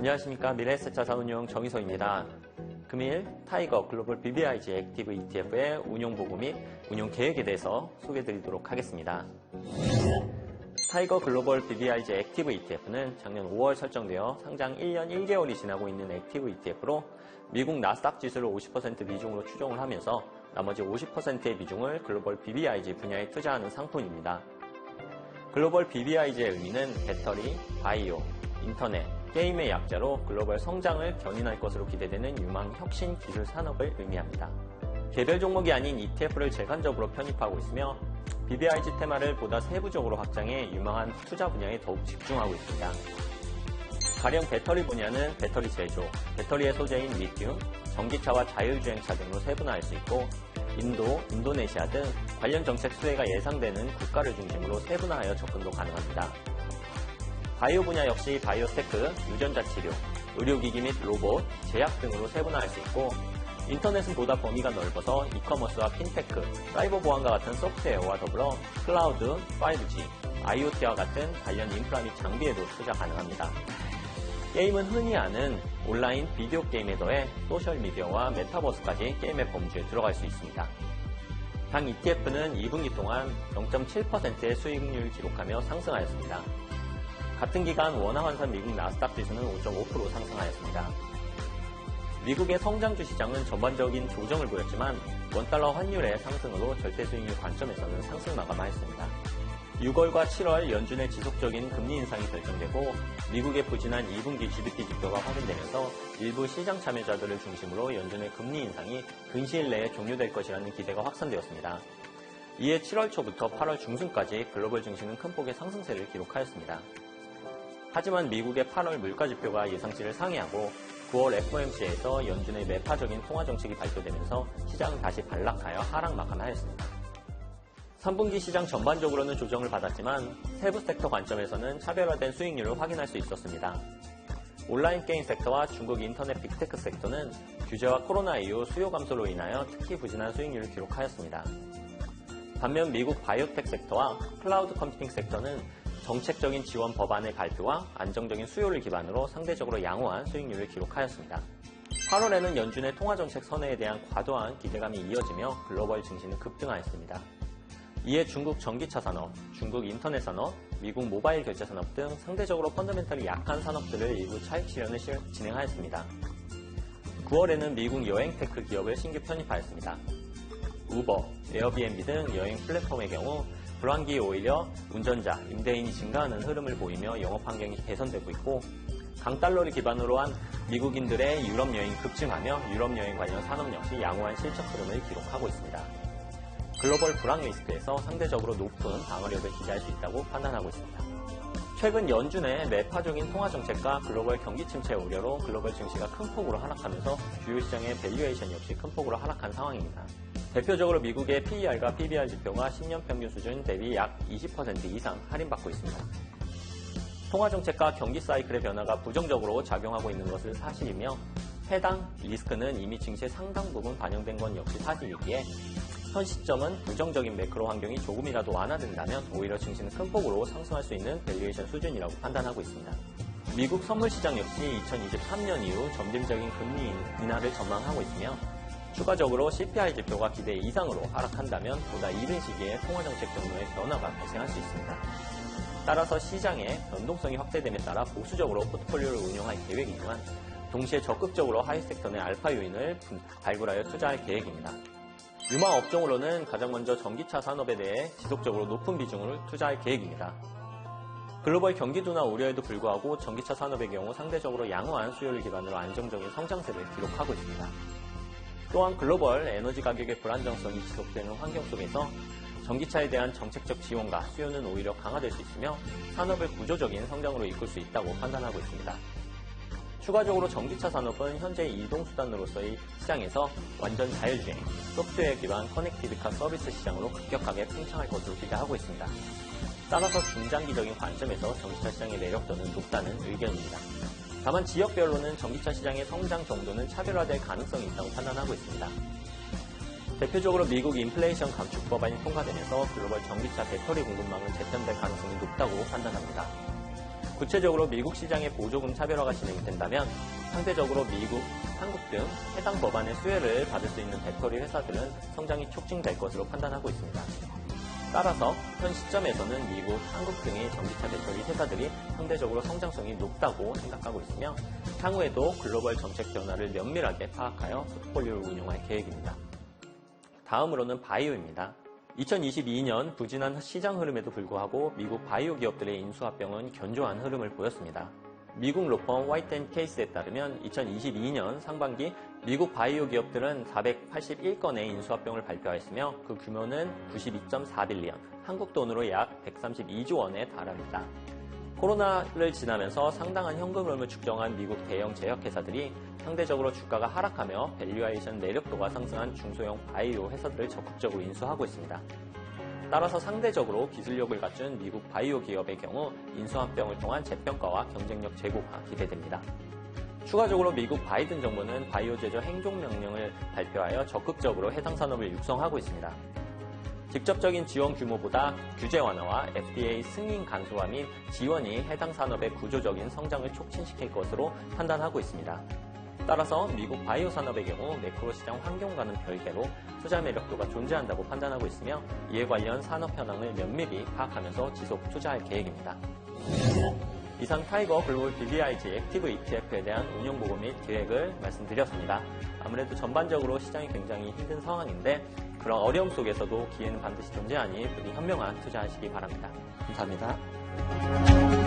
안녕하십니까. 미래에셋자산운용 정희석입니다. 금일 타이거 글로벌 BBIG 액티브 ETF의 운용보고 및 운용 계획에 대해서 소개해드리도록 하겠습니다. 타이거 글로벌 BBIG 액티브 ETF는 작년 5월 설정되어 상장 1년 1개월이 지나고 있는 액티브 ETF로 미국 나스닥 지수를 50% 비중으로 추종을 하면서 나머지 50%의 비중을 글로벌 BBIG 분야에 투자하는 상품입니다. 글로벌 BBIG의 의미는 배터리, 바이오, 인터넷, 게임의 약자로 글로벌 성장을 견인할 것으로 기대되는 유망 혁신 기술 산업을 의미합니다. 개별 종목이 아닌 ETF를 재간접으로 편입하고 있으며 BBIG 테마를 보다 세부적으로 확장해 유망한 투자 분야에 더욱 집중하고 있습니다. 가령 배터리 분야는 배터리 제조, 배터리의 소재인 리튬, 전기차와 자율주행차 등으로 세분화할 수 있고 인도, 인도네시아 등 관련 정책 수혜가 예상되는 국가를 중심으로 세분화하여 접근도 가능합니다. 바이오 분야 역시 바이오테크, 유전자 치료, 의료기기 및 로봇, 제약 등으로 세분화할 수 있고 인터넷은 보다 범위가 넓어서 이커머스와 핀테크, 사이버 보안과 같은 소프트웨어와 더불어 클라우드, 5G, IoT와 같은 관련 인프라 및 장비에도 투자 가능합니다. 게임은 흔히 아는 온라인 비디오 게임에 더해 소셜미디어와 메타버스까지 게임의 범주에 들어갈 수 있습니다. 당 ETF는 2분기 동안 0.7%의 수익률을 기록하며 상승하였습니다. 같은 기간 원화환산 미국 나스닥 지수는 5.5% 상승하였습니다. 미국의 성장주 시장은 전반적인 조정을 보였지만 원달러 환율의 상승으로 절대수익률 관점에서는 상승 마감하였습니다. 6월과 7월 연준의 지속적인 금리 인상이 결정되고 미국의 부진한 2분기 GDP 지표가 확인되면서 일부 시장 참여자들을 중심으로 연준의 금리 인상이 근시일 내에 종료될 것이라는 기대가 확산되었습니다. 이에 7월 초부터 8월 중순까지 글로벌 증시는 큰 폭의 상승세를 기록하였습니다. 하지만 미국의 8월 물가지표가 예상치를 상회하고 9월 FOMC에서 연준의 매파적인 통화정책이 발표되면서 시장은 다시 반락하여 하락 마감하였습니다. 3분기 시장 전반적으로는 조정을 받았지만 세부 섹터 관점에서는 차별화된 수익률을 확인할 수 있었습니다. 온라인 게임 섹터와 중국 인터넷 빅테크 섹터는 규제와 코로나 이후 수요 감소로 인하여 특히 부진한 수익률을 기록하였습니다. 반면 미국 바이오텍 섹터와 클라우드 컴퓨팅 섹터는 정책적인 지원 법안의 발표와 안정적인 수요를 기반으로 상대적으로 양호한 수익률을 기록하였습니다. 8월에는 연준의 통화정책 선회에 대한 과도한 기대감이 이어지며 글로벌 증시는 급등하였습니다. 이에 중국 전기차 산업, 중국 인터넷 산업, 미국 모바일 결제 산업 등 상대적으로 펀더멘털이 약한 산업들을 일부 차익 실현을 진행하였습니다. 9월에는 미국 여행 테크 기업을 신규 편입하였습니다. 우버, 에어비앤비 등 여행 플랫폼의 경우 불황기에 오히려 운전자, 임대인이 증가하는 흐름을 보이며 영업 환경이 개선되고 있고 강달러를 기반으로 한 미국인들의 유럽 여행이 급증하며 유럽 여행 관련 산업 역시 양호한 실적 흐름을 기록하고 있습니다. 글로벌 불황 리스크에서 상대적으로 높은 방어력을 기대할 수 있다고 판단하고 있습니다. 최근 연준의 매파적인 통화정책과 글로벌 경기 침체 우려로 글로벌 증시가 큰 폭으로 하락하면서 주요 시장의 밸류에이션 역시 큰 폭으로 하락한 상황입니다. 대표적으로 미국의 PER과 PBR 지표가 10년 평균 수준 대비 약 20% 이상 할인받고 있습니다. 통화정책과 경기 사이클의 변화가 부정적으로 작용하고 있는 것은 사실이며 해당 리스크는 이미 증시의 상당 부분 반영된 건 역시 사실이기에 현 시점은 부정적인 매크로 환경이 조금이라도 완화된다면 오히려 증시는 큰 폭으로 상승할 수 있는 밸류에이션 수준이라고 판단하고 있습니다. 미국 선물시장 역시 2023년 이후 점진적인 금리 인하를 전망하고 있으며 추가적으로 CPI 지표가 기대 이상으로 하락한다면 보다 이른 시기에 통화정책 경로의 변화가 발생할 수 있습니다. 따라서 시장의 변동성이 확대됨에 따라 보수적으로 포트폴리오를 운영할 계획이지만 동시에 적극적으로 하이섹터 내 알파 요인을 발굴하여 투자할 계획입니다. 유망 업종으로는 가장 먼저 전기차 산업에 대해 지속적으로 높은 비중을 투자할 계획입니다. 글로벌 경기 둔화 우려에도 불구하고 전기차 산업의 경우 상대적으로 양호한 수요를 기반으로 안정적인 성장세를 기록하고 있습니다. 또한 글로벌 에너지 가격의 불안정성이 지속되는 환경 속에서 전기차에 대한 정책적 지원과 수요는 오히려 강화될 수 있으며 산업을 구조적인 성장으로 이끌 수 있다고 판단하고 있습니다. 추가적으로 전기차 산업은 현재 이동수단으로서의 시장에서 완전 자율주행, 소프트웨어 기반 커넥티비카 서비스 시장으로 급격하게 팽창할 것으로 기대하고 있습니다. 따라서 중장기적인 관점에서 전기차 시장의 매력도는 높다는 의견입니다. 다만 지역별로는 전기차 시장의 성장 정도는 차별화될 가능성이 있다고 판단하고 있습니다. 대표적으로 미국 인플레이션 감축 법안이 통과되면서 글로벌 전기차 배터리 공급망은 재편될 가능성이 높다고 판단합니다. 구체적으로 미국 시장의 보조금 차별화가 진행된다면 상대적으로 미국, 한국 등 해당 법안의 수혜를 받을 수 있는 배터리 회사들은 성장이 촉진될 것으로 판단하고 있습니다. 따라서 현 시점에서는 미국, 한국 등의 전기차 배터리 회사들이 상대적으로 성장성이 높다고 생각하고 있으며 향후에도 글로벌 정책 변화를 면밀하게 파악하여 포트폴리오를 운용할 계획입니다. 다음으로는 바이오입니다. 2022년 부진한 시장 흐름에도 불구하고 미국 바이오 기업들의 인수합병은 견조한 흐름을 보였습니다. 미국 로펌 화이트 & 케이스에 따르면 2022년 상반기 미국 바이오 기업들은 481건의 인수합병을 발표하였으며 그 규모는 92.4빌리언, 한국 돈으로 약 132조 원에 달합니다. 코로나를 지나면서 상당한 현금 흐름을 축적한 미국 대형 제약회사들이 상대적으로 주가가 하락하며 밸류에이션 내력도가 상승한 중소형 바이오 회사들을 적극적으로 인수하고 있습니다. 따라서 상대적으로 기술력을 갖춘 미국 바이오 기업의 경우 인수합병을 통한 재평가와 경쟁력 제고가 기대됩니다. 추가적으로 미국 바이든 정부는 바이오 제조 행정명령을 발표하여 적극적으로 해당 산업을 육성하고 있습니다. 직접적인 지원 규모보다 규제 완화와 FDA 승인 간소화 및 지원이 해당 산업의 구조적인 성장을 촉진시킬 것으로 판단하고 있습니다. 따라서 미국 바이오 산업의 경우 매크로 시장 환경과는 별개로 투자 매력도가 존재한다고 판단하고 있으며 이에 관련 산업 현황을 면밀히 파악하면서 지속 투자할 계획입니다. 이상 타이거 글로벌 BBIG 액티브 ETF에 대한 운용 보고 및 계획을 말씀드렸습니다. 아무래도 전반적으로 시장이 굉장히 힘든 상황인데 그런 어려움 속에서도 기회는 반드시 존재하니 부디 현명한 투자하시기 바랍니다. 감사합니다.